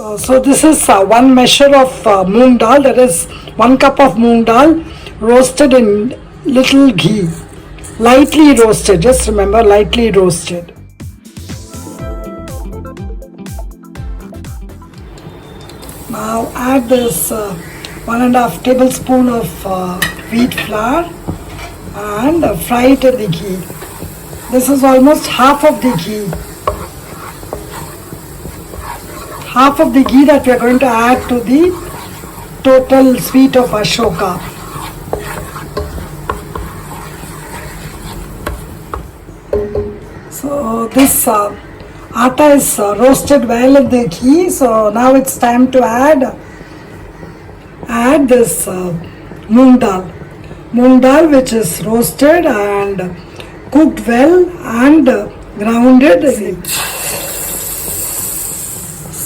So this is one measure of moong dal, that is 1 cup of moong dal roasted in little ghee. Lightly roasted, just remember, lightly roasted. Now add this 1.5 tablespoon of wheat flour and fry it in the ghee. This is almost half of the ghee. Half of the ghee that we are going to add to the total sweet of Ashoka. So this atta is roasted well in the ghee. So now it's time to add this moong dal. Moong dal which is roasted and cooked well and grounded.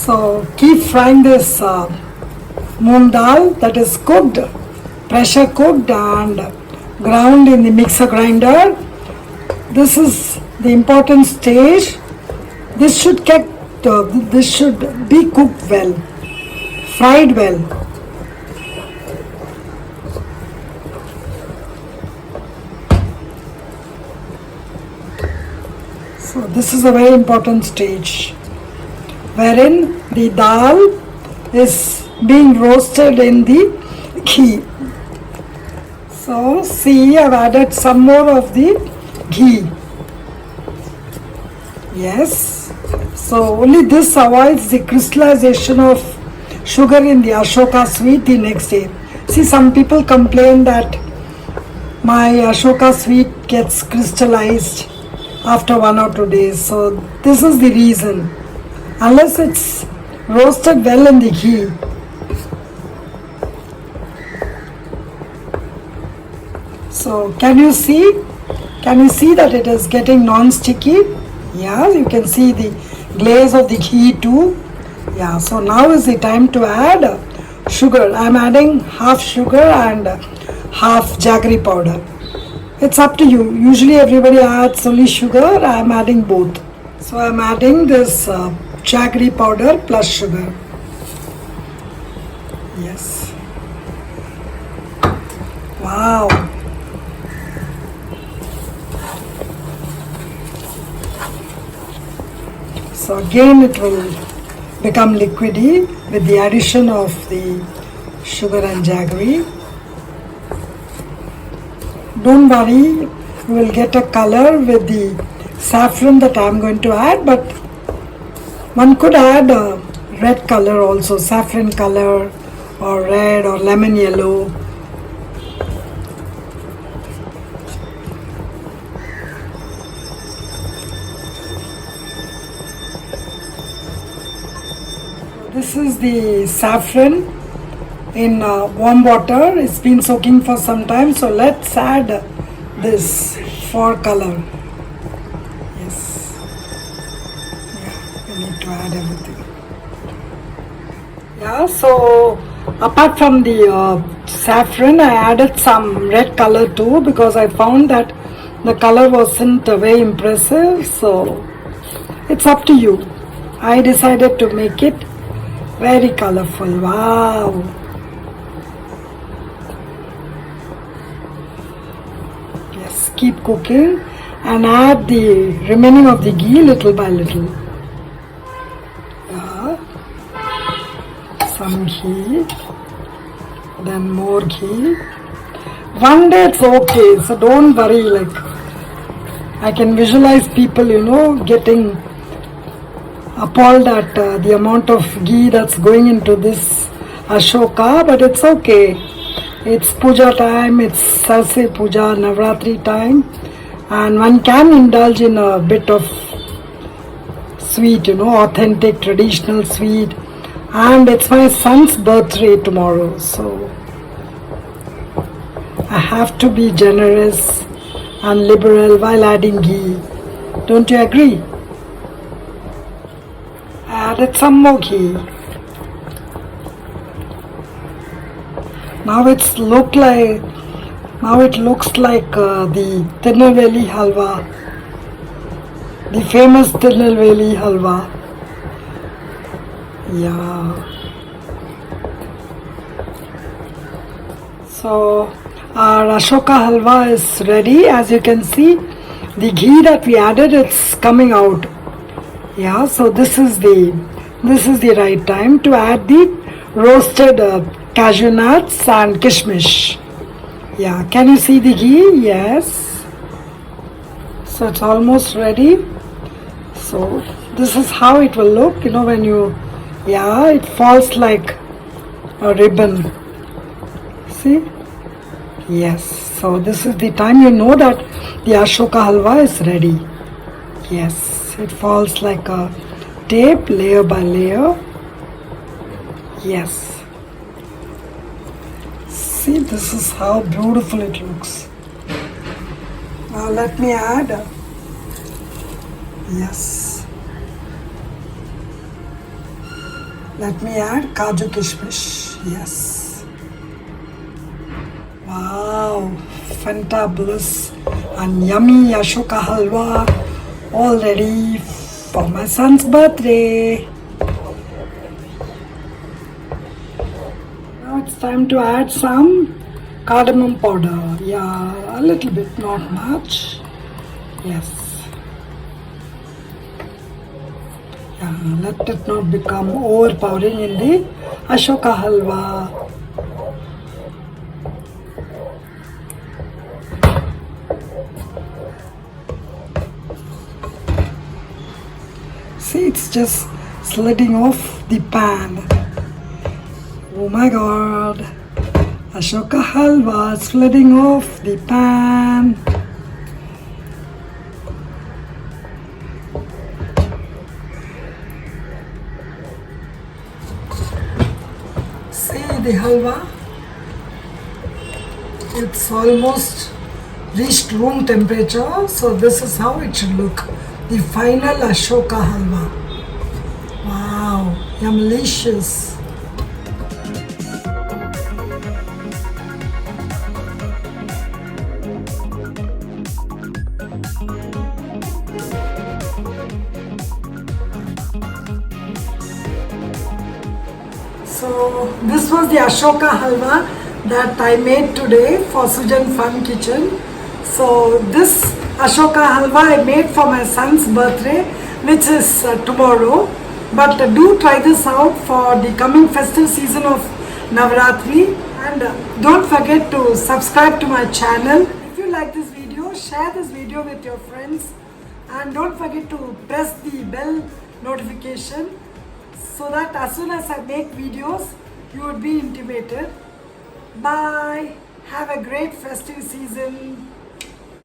So keep frying this moong dal that is cooked, pressure cooked and ground in the mixer grinder. This is the important stage. This should be cooked well, fried well. So this is a very important stage, wherein the dal is being roasted in the ghee. So see, I've added some more of the ghee. Yes. So only this avoids the crystallization of sugar in the Ashoka sweet the next day. See, some people complain that my Ashoka sweet gets crystallized after 1 or 2 days. So this is the reason. Unless it's roasted well in the ghee. So can you see that it is getting non-sticky? Yeah, you can see the glaze of the ghee too. Yeah, so now is the time to add sugar. I am adding half sugar and half jaggery powder. It's up to you. Usually everybody adds only sugar. I am adding both. So I am adding this jaggery powder plus sugar. Yes. Wow. So again it will become liquidy with the addition of the sugar and jaggery. Don't worry, you will get a color with the saffron that I am going to add, but one could add a red color also, saffron color or red or lemon yellow. This is the saffron in warm water. It's been soaking for some time, so let's add this for color. Yes. Yeah, we need to add everything. Yeah, so apart from the saffron, I added some red color too because I found that the color wasn't very impressive. So it's up to you. I decided to make it very colorful. Wow. Yes, keep cooking and add the remaining of the ghee little by little. Yeah. Some ghee, then more ghee. One day it's okay, so don't worry. Like, I can visualize people, getting appalled at the amount of ghee that's going into this Ashoka, but it's okay. It's puja time, it's Sarse puja, Navaratri time, and one can indulge in a bit of sweet, authentic traditional sweet. And it's my son's birthday tomorrow, so I have to be generous and liberal while adding ghee. Don't you agree? Added some more ghee. Now it looks like the Tirunelveli Halwa, the famous Tirunelveli Halwa. Yeah. So our Ashoka Halwa is ready. As you can see, the ghee that we added, it's coming out. Yeah, so this is the right time to add the roasted cashew nuts and kishmish. Yeah, can you see the ghee? Yes. So it's almost ready. So this is how it will look, when it falls like a ribbon. See? Yes. So this is the time you know that the Ashoka Halwa is ready. Yes. It falls like a tape, layer by layer. Yes. See, this is how beautiful it looks. Now let me add. Yes. Let me add Kaju Kishmish. Yes. Wow. Fantabulous and yummy Ashoka Halwa all ready for my son's birthday. Now it's time to add some cardamom powder. Yeah, a little bit, not much. Yes. Let it not become overpowering in the Ashoka Halwa. See, it's just sliding off the pan. Oh my god. Ashoka Halwa sliding off the pan. See the halwa? It's almost reached room temperature, so this is how it should look. The final Ashoka Halwa. Wow, yumlicious. So this was the Ashoka Halwa that I made today for Sujan Fun Kitchen. So this Ashoka Halwa I made for my son's birthday, which is tomorrow. But do try this out for the coming festive season of Navaratri. And don't forget to subscribe to my channel. If you like this video, share this video with your friends. And don't forget to press the bell notification so that as soon as I make videos, you would be intimated. Bye. Have a great festive season.